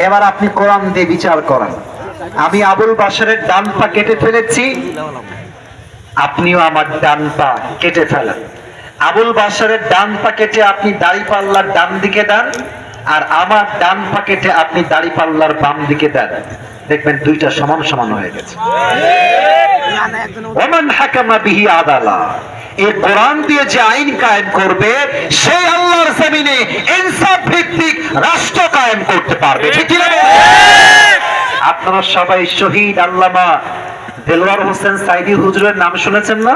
এবার আপনি কোরআন দিয়ে বিচার করেন। আমি আবুল বাশারের ডান পা কেটে ফেলেছি, আপনিও আমার ডান পা কেটে ফেলেন। আবুল বাশারের ডান পা কেটে আপনি দাড়িপাল্লার ডান দিকে দেন, আর আমার ডান পা কেটে আপনি দাড়িপাল্লার বাম দিকে দেন, দেখবেন দুইটা সমান সমান হয়ে গেছে। ওমান হাকামা বিহি আদালা, এই কোরআন দিয়ে যে আইন কায়েম করবে সেই আল্লাহর জমিনে ইনসাফ ভিত্তিক রাষ্ট্র কায়েম করতে পারবে। ঠিক কি না? আপনারা সবাই শহীদ আল্লামা দেলোয়ার হোসেন সাইদি হুজুরের নাম শুনেছেন না?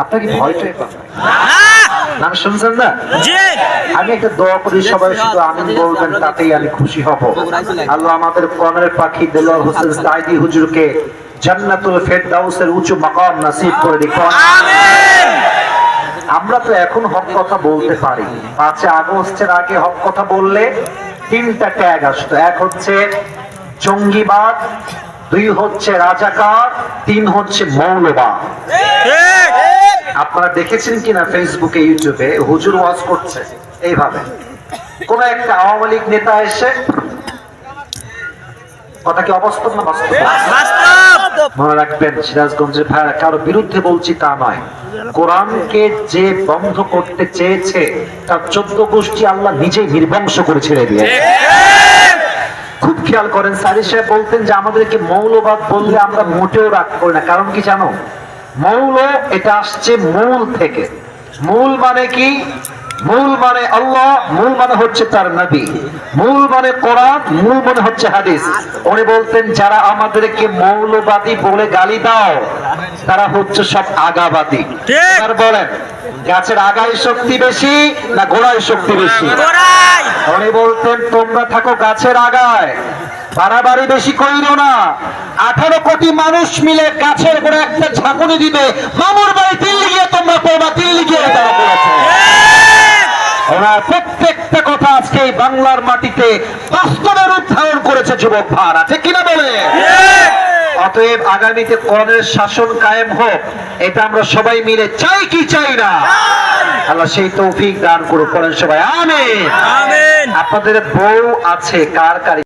আপনার কি ভয়টাই পাবেন? নাম শুনছেন না? আমি একটা দোয়া করি, সবাই শুধু আমিন বলবেন, তাতেই আমি খুশি হব। আল্লাহ আমাদের কোরআনের পাখি দেলোয়ার হোসেন সাইদি হুজুরকে জান্নাতুল ফেরদাউসের উঁচু মাকাম নসিব করে দিন। আমিন। আমরা তো এখন হক কথা বলতে পারি, 5 আগস্টের আগে হক কথা বললে 3টা ট্যাগ আসতো। এক হচ্ছে জঙ্গিবাদ, 2 হচ্ছে রাজাকার, 3 হচ্ছে মৌলবাদ। আপনারা দেখেছেন কিনা ফেসবুকে ইউটিউবে হুজুর ওয়াজ করছে এইভাবে, কোন একটা আওয়ামী লীগ নেতা এসে, কথা কি অবাস্তব না বাস্তব? মনে রাখবেন সিরাজগঞ্জের ভাইরা, কারো বিরুদ্ধে বলছি তা নয়, কোরআনকে যে বন্ধ করতে চেয়েছে তার 14 গোষ্ঠী আল্লাহ নিজেই নির্বংশ করে ছেড়ে দিয়েছে। খুব খেয়াল করেন, সারি সাহেব বলতেন যে আমাদেরকে মৌলবাদ বললে আমরা মোটেও রাগ করি না। কারণ কি জানো? মৌল এটা আসছে মূল থেকে। মূল মানে কি? মূল মানে আল্লাহ, মূল মানে হচ্ছে তার নবী, মূল মানে কোরআন, মূল মানে হচ্ছে হাদিস। উনি বলতেন যারা আমাদেরকে মৌলবাদী বলে গালি দাও তারা হচ্ছে সব আগাবাদী। এবার বলেন, গাছের আগায় শক্তি বেশি না গোড়ায় শক্তি বেশি? উনি বলতেন তোমরা থাকো গাছের আগায়, বাড়াবাড়ি বেশি কইরো না। 18 কোটি মানুষ মিলে গাছের গোড়া একটা ঝাঁকুনি দিবে, মামুর বাড়ি দিল্লি গিয়ে তোমরা পড়বা, দিল্লি গিয়ে তারা বলেছে। ওনার প্রত্যেকটা কথা আজকে এই বাংলার মাটিতে বাস্তবে রূপ ধারণ করেছে যুবক ভাইরা, ঠিক কিনা বলে? অতএব আগামীতে কোরআনের শাসন কায়েম হোক, এটা আমরা সবাই মিলে চাই কি চাই না? আল্লাহ সেই তৌফিক দান করুক। করেন সবাই আমিন। আপনাদের বউ আছে, কার কার